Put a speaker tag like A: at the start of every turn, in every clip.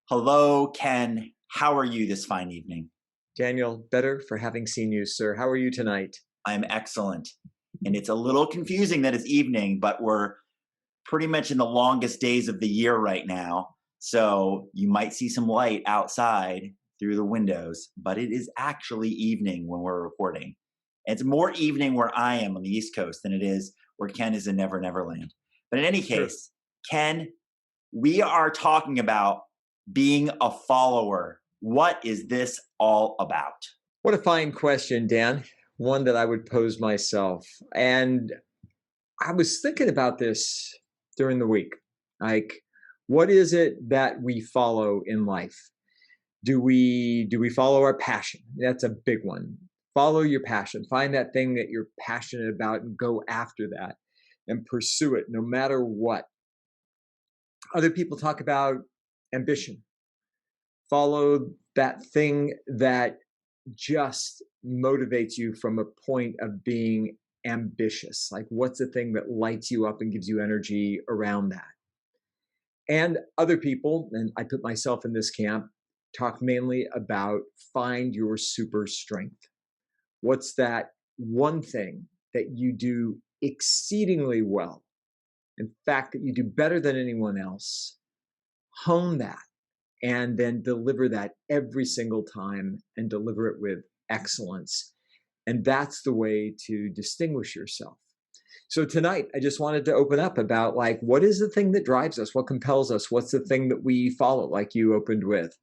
A: Hello, Ken. How are you this fine evening?
B: Daniel, better for having seen you, sir. How are you tonight?
A: I'm excellent. And it's a little confusing that it's evening, but we're pretty much in the longest days of the year right now. So you might see some light outside through the windows, but it is actually evening when we're recording. And it's more evening where I am on the East Coast than it is where Ken is in Never Never Land. But in any
B: It's true.
A: case, Ken, we are talking about being a follower. What is this all about?
B: What a fine question, Dan. One that I would pose myself. And I was thinking about this during the week. Like, what is it that we follow in life? Do we follow our passion? That's a big one. Follow your passion. Find that thing that you're passionate about and go after that and pursue it no matter what. Other people talk about ambition. Follow that thing that just motivates you from a point of being ambitious. Like, what's the thing that lights you up and gives you energy around that? And other people, and I put myself in this camp, talk mainly about find your super strength. What's that one thing that you do exceedingly well? In fact, that you do better than anyone else. Hone that and then deliver that every single time and deliver it with excellence. And that's the way to distinguish yourself. So tonight, I just wanted to open up about like, what is the thing that drives us? What compels us? What's the thing that we follow, like you opened with?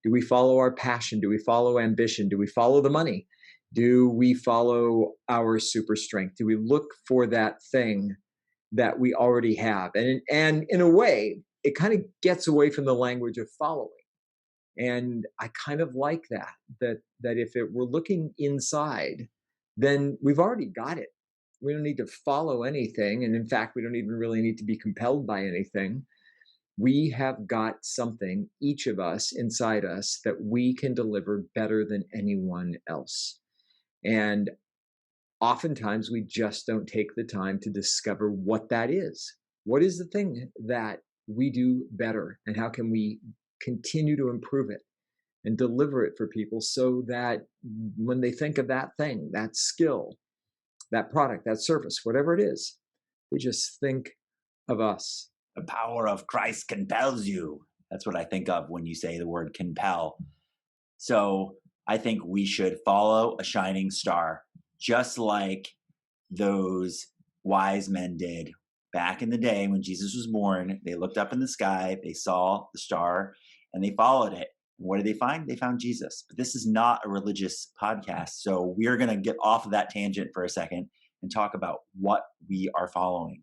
B: Do we follow our passion? Do we follow ambition? Do we follow the money? Do we follow our super strength? Do we look for that thing that we already have? And in a way, it kind of gets away from the language of following. And I kind of like that if we're looking inside, then we've already got it. We don't need to follow anything. And in fact, we don't even really need to be compelled by anything. We have got something, each of us inside us, that we can deliver better than anyone else. And oftentimes we just don't take the time to discover what that is. What is the thing that we do better? And how can we continue to improve it and deliver it for people so that when they think of that thing, that skill, that product, that service, whatever it is, they just think of us.
A: The power of Christ compels you. That's what I think of when you say the word compel. So I think we should follow a shining star, just like those wise men did back in the day when Jesus was born. They looked up in the sky, they saw the star, and they followed it. What did they find? They found Jesus. But this is not a religious podcast. So we're going to get off of that tangent for a second and talk about what we are following.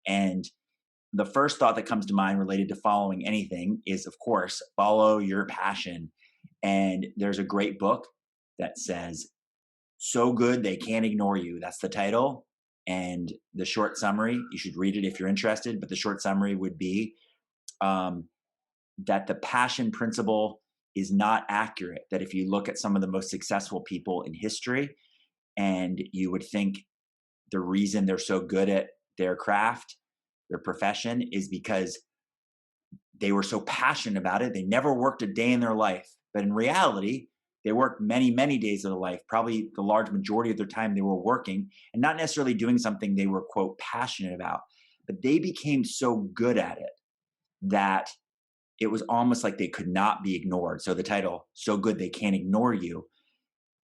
A: And the first thought that comes to mind related to following anything is, of course, follow your passion. And there's a great book that says, So Good They Can't Ignore You. That's the title. And the short summary, you should read it if you're interested, but the short summary would be that the passion principle is not accurate. That if you look at some of the most successful people in history, and you would think the reason they're so good at their craft, their profession, is because they were so passionate about it. They never worked a day in their life. But in reality, they worked many, many days of their life. Probably the large majority of their time they were working and not necessarily doing something they were, quote, passionate about. But they became so good at it that it was almost like they could not be ignored. So the title, So Good They Can't Ignore You,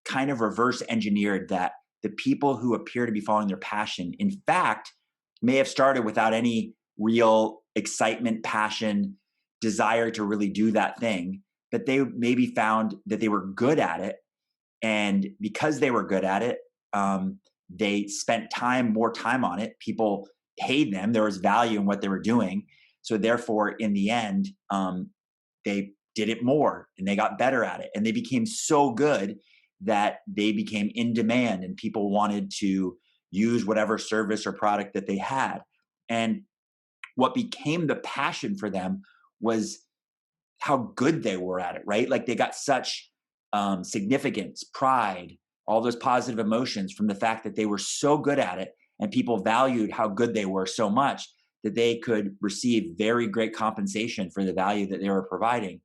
A: kind of reverse engineered that the people who appear to be following their passion, in fact, may have started without any real excitement, passion, desire to really do that thing, but they maybe found that they were good at it. And because they were good at it, they spent more time on it. People paid them. There was value in what they were doing. So therefore, in the end, they did it more and they got better at it. And they became so good that they became in demand and people wanted to use whatever service or product that they had. And what became the passion for them was how good they were at it, right? Like they got such significance, pride, all those positive emotions from the fact that they were so good at it and people valued how good they were so much that they could receive very great compensation for the value that they were providing.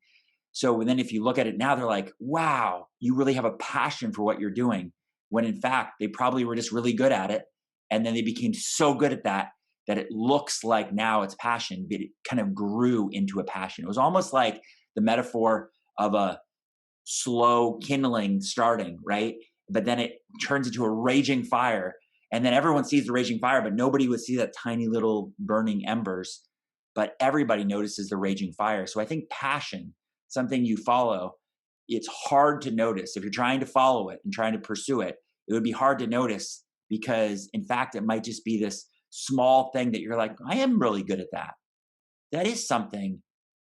A: So then if you look at it now, they're like, wow, you really have a passion for what you're doing. When in fact, they probably were just really good at it. And then they became so good at that that it looks like now it's passion, but it kind of grew into a passion. It was almost like the metaphor of a slow kindling starting, right? But then it turns into a raging fire. And then everyone sees the raging fire, but nobody would see that tiny little burning embers. But everybody notices the raging fire. So I think passion, something you follow, it's hard to notice. If you're trying to follow it and trying to pursue it, it would be hard to notice because, in fact, it might just be this small thing that you're like, I am really good at that. That is something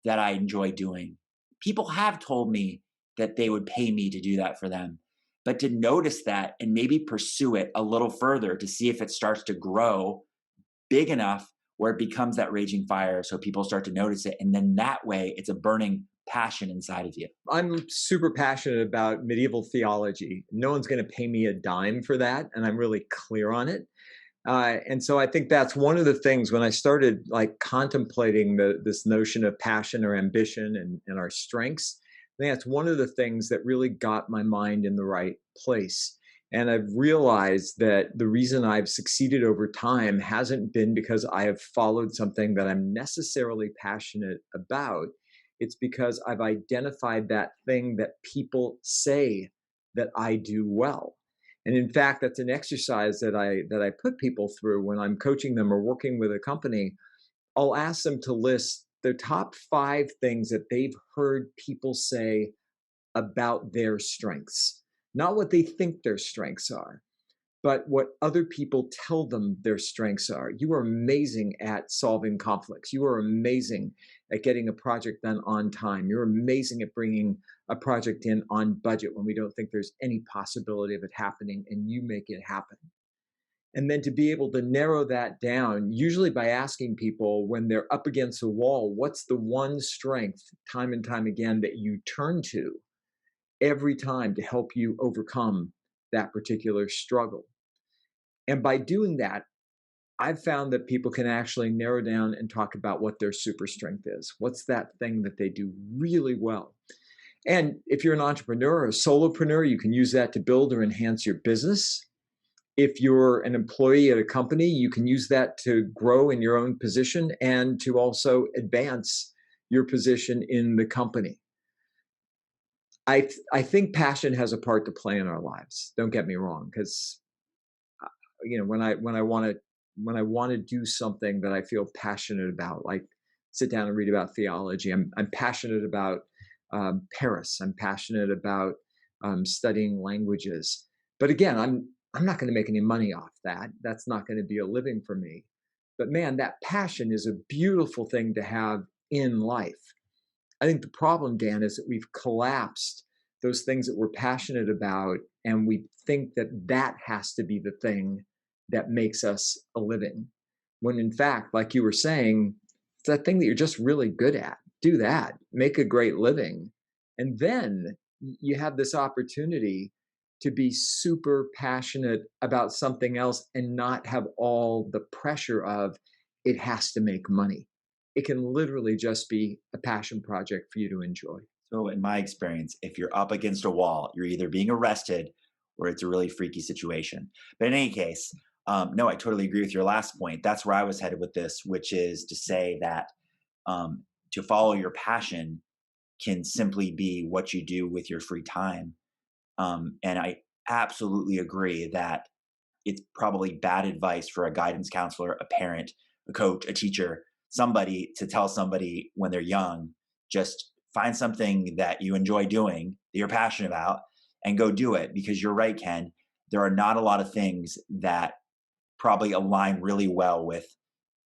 A: that I enjoy doing. People have told me that they would pay me to do that for them. But to notice that and maybe pursue it a little further to see if it starts to grow big enough where it becomes that raging fire so people start to notice it. And then that way it's a burning passion inside of you.
B: I'm super passionate about medieval theology. No one's going to pay me a dime for that, and I'm really clear on it. And so I think that's one of the things when I started like contemplating this notion of passion or ambition and our strengths. I think that's one of the things that really got my mind in the right place. And I've realized that the reason I've succeeded over time hasn't been because I have followed something that I'm necessarily passionate about. It's because I've identified that thing that people say that I do well. And in fact, that's an exercise that I put people through when I'm coaching them or working with a company. I'll ask them to list their top 5 things that they've heard people say about their strengths, not what they think their strengths are, but what other people tell them their strengths are. You are amazing at solving conflicts. You are amazing at getting a project done on time. You're amazing at bringing a project in on budget when we don't think there's any possibility of it happening, and you make it happen. And then to be able to narrow that down, usually by asking people when they're up against a wall, what's the one strength time and time again that you turn to every time to help you overcome that particular struggle? And by doing that, I've found that people can actually narrow down and talk about what their super strength is. What's that thing that they do really well? And if you're an entrepreneur or a solopreneur, you can use that to build or enhance your business. If you're an employee at a company, you can use that to grow in your own position and to also advance your position in the company. I think passion has a part to play in our lives. Don't get me wrong, because when I want to do something that I feel passionate about, like sit down and read about theology. I'm passionate about Paris. I'm passionate about studying languages. But again, I'm not going to make any money off that. That's not going to be a living for me. But man, that passion is a beautiful thing to have in life. I think the problem, Dan, is that we've collapsed those things that we're passionate about, and we think that that has to be the thing that makes us a living. When in fact, like you were saying, it's that thing that you're just really good at. Do that, make a great living. And then you have this opportunity to be super passionate about something else and not have all the pressure of it has to make money. It can literally just be a passion project for you to enjoy.
A: So, in my experience, if you're up against a wall, you're either being arrested or it's a really freaky situation. But in any case, no, I totally agree with your last point. That's where I was headed with this, which is to say that to follow your passion can simply be what you do with your free time. And I absolutely agree that it's probably bad advice for a guidance counselor, a parent, a coach, a teacher, somebody to tell somebody when they're young, just find something that you enjoy doing, that you're passionate about, and go do it. Because you're right, Ken, there are not a lot of things that probably align really well with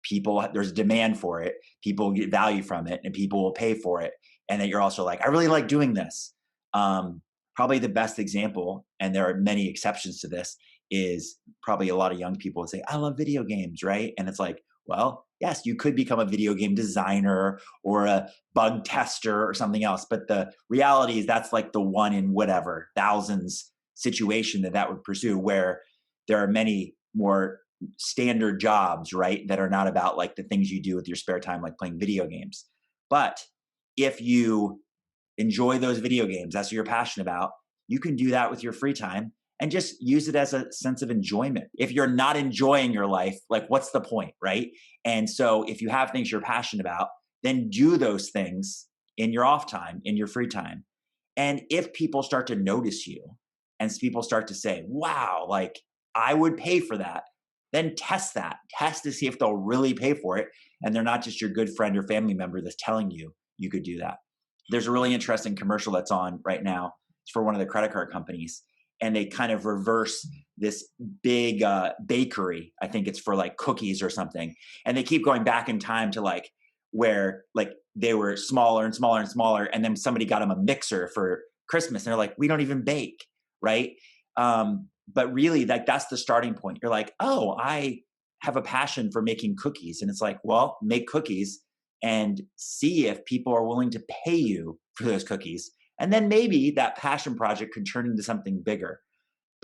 A: people. There's demand for it, people get value from it, and people will pay for it. And that you're also like, I really like doing this. Probably the best example, and there are many exceptions to this, is probably a lot of young people would say, I love video games, right? And it's like, well, yes, you could become a video game designer or a bug tester or something else. But the reality is that's like the one in whatever thousands situation that would pursue, where there are many more standard jobs, right? That are not about like the things you do with your spare time, like playing video games. But if you enjoy those video games. That's what you're passionate about. You can do that with your free time and just use it as a sense of enjoyment. If you're not enjoying your life, like what's the point, right? And so if you have things you're passionate about, then do those things in your off time, in your free time. And if people start to notice you and people start to say, wow, like I would pay for that, then test that. Test to see if they'll really pay for it. And they're not just your good friend or family member that's telling you you could do that. There's a really interesting commercial that's on right now. It's for one of the credit card companies. And they kind of reverse this big bakery. I think it's for like cookies or something. And they keep going back in time to like where like they were smaller and smaller and smaller. And then somebody got them a mixer for Christmas. And they're like, we don't even bake, right? But really, like that's the starting point. You're like, oh, I have a passion for making cookies. And it's like, well, make cookies and see if people are willing to pay you for those cookies. And then maybe that passion project could turn into something bigger.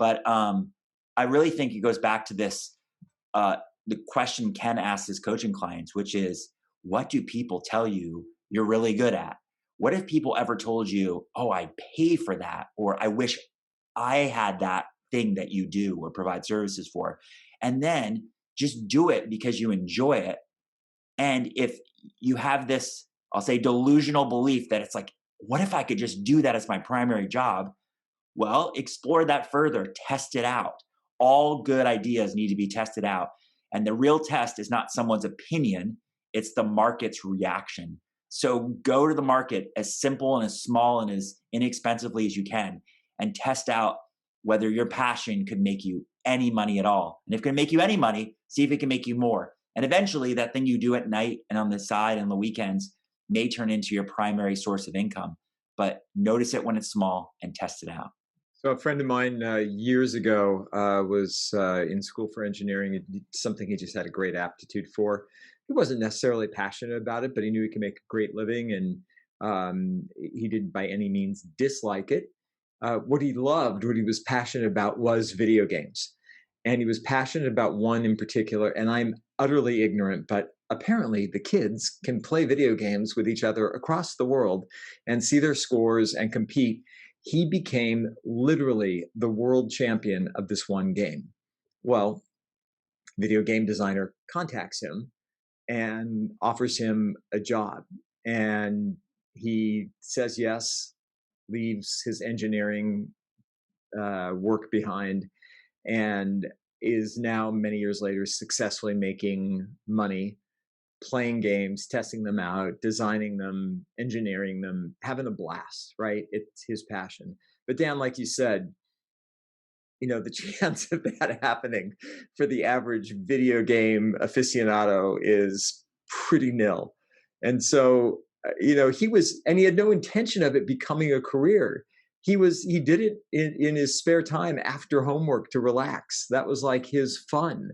A: But I really think it goes back to this the question Ken asks his coaching clients, which is, what do people tell you you're really good at? What if people ever told you, oh, I pay for that, or I wish I had that thing that you do or provide services for? And then just do it because you enjoy it. And if you have this, I'll say, delusional belief that it's like, what if I could just do that as my primary job? Well, explore that further, test it out. All good ideas need to be tested out. And the real test is not someone's opinion, it's the market's reaction. So go to the market as simple and as small and as inexpensively as you can and test out whether your passion could make you any money at all. And if it can make you any money, see if it can make you more. And eventually that thing you do at night and on the side and the weekends may turn into your primary source of income. But notice it when it's small and test it out.
B: So a friend of mine years ago was in school for engineering, something he just had a great aptitude for. He wasn't necessarily passionate about it, but he knew he could make a great living, and he didn't by any means dislike it. What he loved, what he was passionate about, was video games. And he was passionate about one in particular, and I'm utterly ignorant, but apparently the kids can play video games with each other across the world and see their scores and compete. He became literally the world champion of this one game. Well, video game designer contacts him and offers him a job. And he says yes, leaves his engineering work behind, and is now many years later successfully making money playing games, testing them out, designing them, engineering them, having a blast, right? It's his passion. But Dan, like you said, the chance of that happening for the average video game aficionado is pretty nil. And so, he had no intention of it becoming a career. He did it in his spare time after homework to relax. That was like his fun.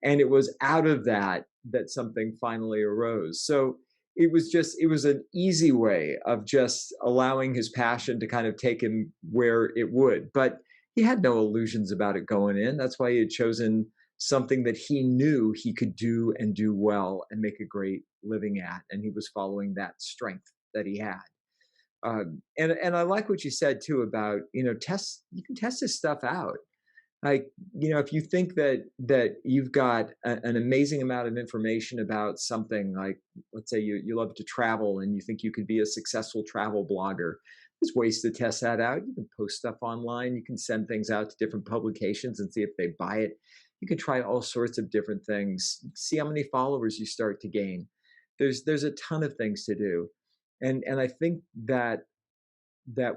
B: And it was out of that something finally arose. So it was an easy way of just allowing his passion to kind of take him where it would. But he had no illusions about it going in. That's why he had chosen something that he knew he could do and do well and make a great living at. And he was following that strength that he had. And I like what you said too about, you can test this stuff out. Like, if you think that you've got an amazing amount of information about something, like, let's say you love to travel and you think you could be a successful travel blogger, there's ways to test that out. You can post stuff online. You can send things out to different publications and see if they buy it. You can try all sorts of different things, see how many followers you start to gain. There's a ton of things to do. And I think that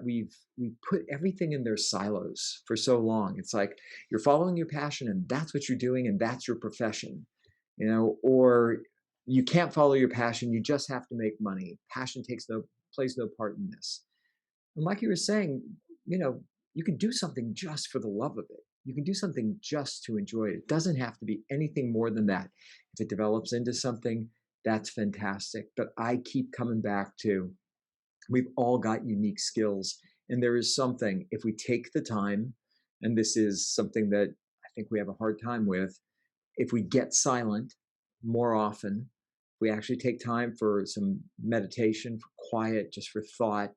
B: we've put everything in their silos for so long. It's like you're following your passion and that's what you're doing and that's your profession, or you can't follow your passion. You just have to make money. Passion plays no part in this. And like you were saying, you can do something just for the love of it. You can do something just to enjoy it. It doesn't have to be anything more than that. If it develops into something, that's fantastic. But I keep coming back to, we've all got unique skills. And there is something, if we take the time, and this is something that I think we have a hard time with, if we get silent more often, we actually take time for some meditation, for quiet, just for thought,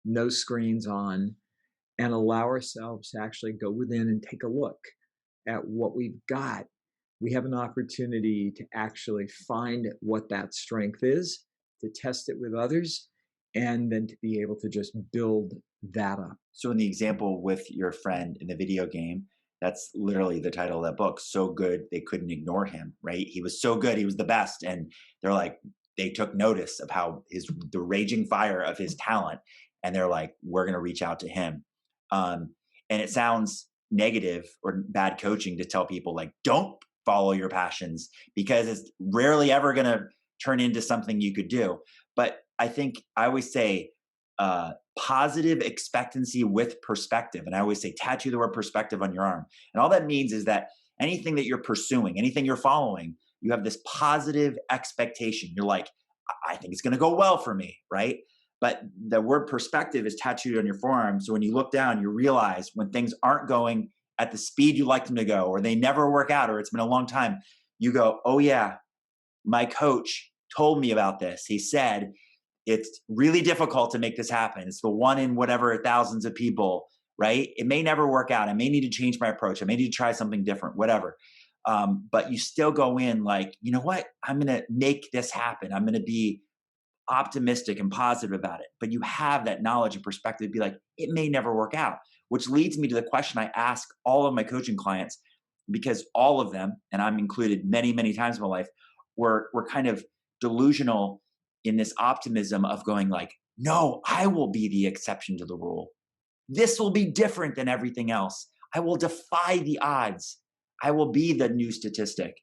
B: no screens on, and allow ourselves to actually go within and take a look at what we've got, we have an opportunity to actually find what that strength is, to test it with others, and then to be able to just build that up.
A: So in the example with your friend in the video game, that's literally the title of that book. So good they couldn't ignore him, right? He was so good, he was the best. And they're like, they took notice of how the raging fire of his talent. And they're like, we're gonna reach out to him. And it sounds negative or bad coaching to tell people like, don't follow your passions because it's rarely ever gonna turn into something you could do. But I think I always say positive expectancy with perspective. And I always say, tattoo the word perspective on your arm. And all that means is that anything that you're pursuing, anything you're following, you have this positive expectation. You're like, I think it's going to go well for me, right? But the word perspective is tattooed on your forearm. So when you look down, you realize when things aren't going at the speed you like them to go, or they never work out, or it's been a long time, you go, oh, yeah, my coach told me about this. He said, it's really difficult to make this happen. It's the one in whatever thousands of people, right? It may never work out. I may need to change my approach. I may need to try something different, whatever. But you still go in like, you know what? I'm going to make this happen. I'm going to be optimistic and positive about it. But you have that knowledge and perspective to be like, it may never work out, which leads me to the question I ask all of my coaching clients, because all of them, and I'm included many, many times in my life, were kind of delusional in this optimism of going like, no, I will be the exception to the rule. This will be different than everything else. I will defy the odds. I will be the new statistic.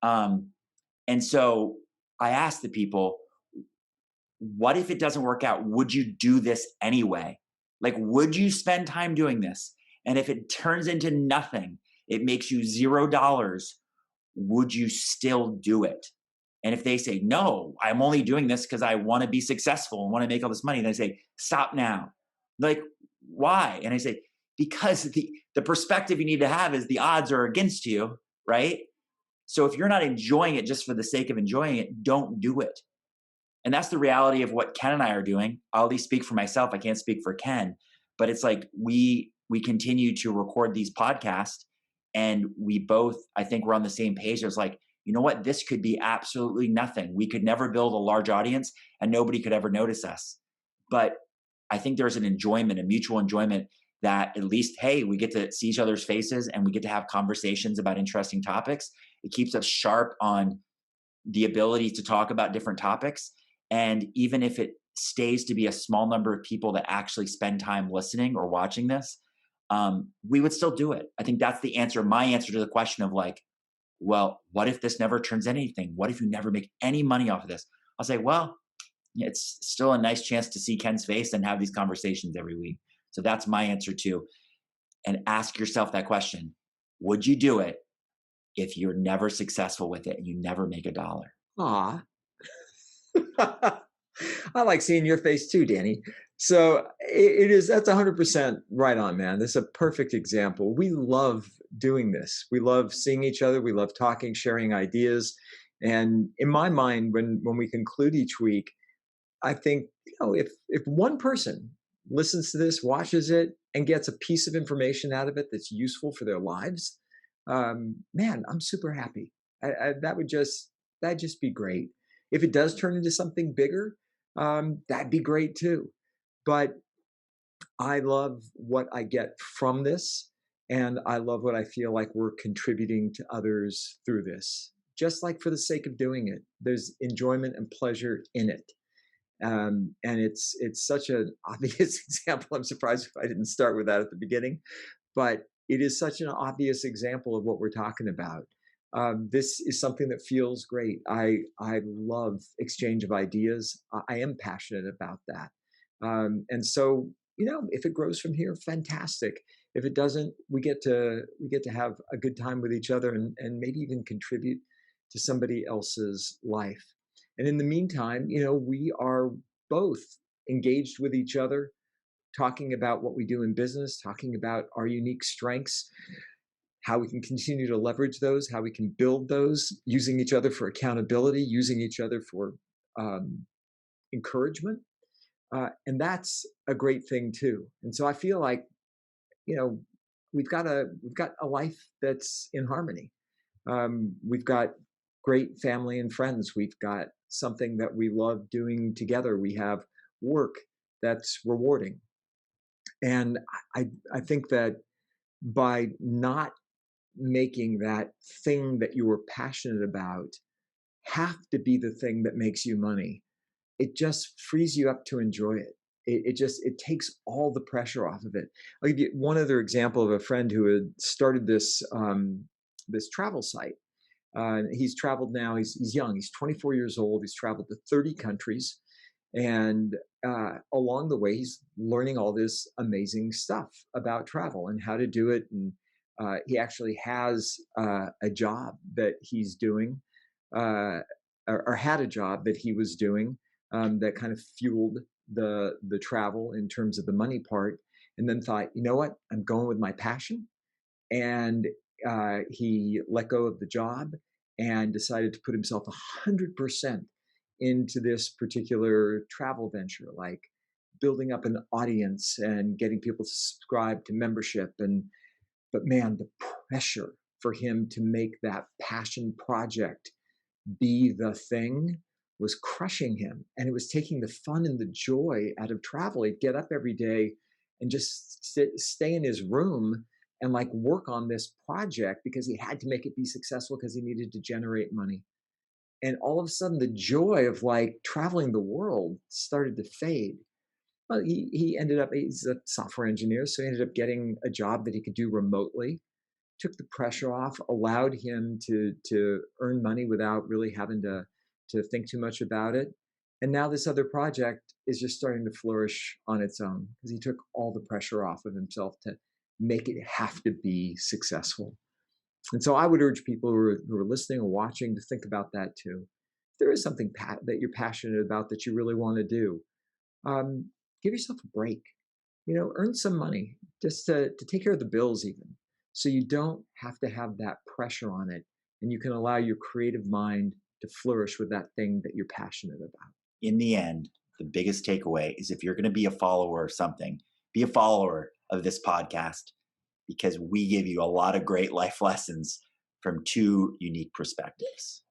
A: And so I asked the people, what if it doesn't work out? Would you do this anyway? Like, would you spend time doing this? And if it turns into nothing, it makes you $0, would you still do it? And if they say, no, I'm only doing this because I want to be successful and want to make all this money, then I say, stop now. Like, why? And I say, because the perspective you need to have is the odds are against you, right? So if you're not enjoying it just for the sake of enjoying it, don't do it. And that's the reality of what Ken and I are doing. I'll at least speak for myself. I can't speak for Ken, but it's like we continue to record these podcasts, and we both, I think we're on the same page. It's like, you know what? This could be absolutely nothing. We could never build a large audience and nobody could ever notice us. But I think there's an enjoyment, a mutual enjoyment that at least, hey, we get to see each other's faces and we get to have conversations about interesting topics. It keeps us sharp on the ability to talk about different topics. And even if it stays to be a small number of people that actually spend time listening or watching this, we would still do it. I think that's the answer. My answer to the question of like, well, what if this never turns anything? What if you never make any money off of this? I'll say, well, it's still a nice chance to see Ken's face and have these conversations every week. So that's my answer too. And ask yourself that question. Would you do it if you're never successful with it and you never make a dollar?
B: Aw. I like seeing your face too, Danny. So it is, that's 100% right on, man. This is a perfect example. We love doing this. We love seeing each other. We love talking, sharing ideas. And in my mind, when we conclude each week, I think, if one person listens to this, watches it, and gets a piece of information out of it that's useful for their lives, man, I'm super happy. That'd just be great. If it does turn into something bigger, that'd be great too. But I love what I get from this, and I love what I feel like we're contributing to others through this. Just like for the sake of doing it, there's enjoyment and pleasure in it. And it's such an obvious example. I'm surprised if I didn't start with that at the beginning, but it is such an obvious example of what we're talking about. This is something that feels great. I love exchange of ideas. I am passionate about that, and so if it grows from here, fantastic. If it doesn't, we get to have a good time with each other and maybe even contribute to somebody else's life. And in the meantime, we are both engaged with each other, talking about what we do in business, talking about our unique strengths, how we can continue to leverage those, how we can build those, using each other for accountability, using each other for encouragement. And that's a great thing too. And so I feel like, you know, we've got a life that's in harmony. We've got great family and friends. We've got something that we love doing together. We have work that's rewarding. And I think that by not making that thing that you were passionate about have to be the thing that makes you money, it just frees you up to enjoy it. It takes all the pressure off of it. I'll give you one other example of a friend who had started this travel site. He's traveled now. He's young. He's 24 years old. He's traveled to 30 countries, and along the way, he's learning all this amazing stuff about travel and how to do it. And he actually has a job that he's doing, uh, or had a job that he was doing that kind of fueled the travel in terms of the money part. And then thought, you know what, I'm going with my passion, and he let go of the job and decided to put himself 100% into this particular travel venture, like building up an audience and getting people to subscribe to membership. And but man, the pressure for him to make that passion project be the thing was crushing him, and it was taking the fun and the joy out of travel. He'd get up every day and just stay in his room and like work on this project because he had to make it be successful because he needed to generate money. And all of a sudden the joy of like traveling the world started to fade. Well, he ended up, he's a software engineer, so he ended up getting a job that he could do remotely, took the pressure off, allowed him to earn money without really having to think too much about it. And now this other project is just starting to flourish on its own because he took all the pressure off of himself to make it have to be successful. And so I would urge people who are listening or watching to think about that too. If there is something that you're passionate about that you really want to do, um, give yourself a break. You know, earn some money just to take care of the bills, even, so you don't have to have that pressure on it, and you can allow your creative mind to flourish with that thing that you're passionate about.
A: In the end, the biggest takeaway is if you're going to be a follower of something, be a follower of this podcast because we give you a lot of great life lessons from two unique perspectives.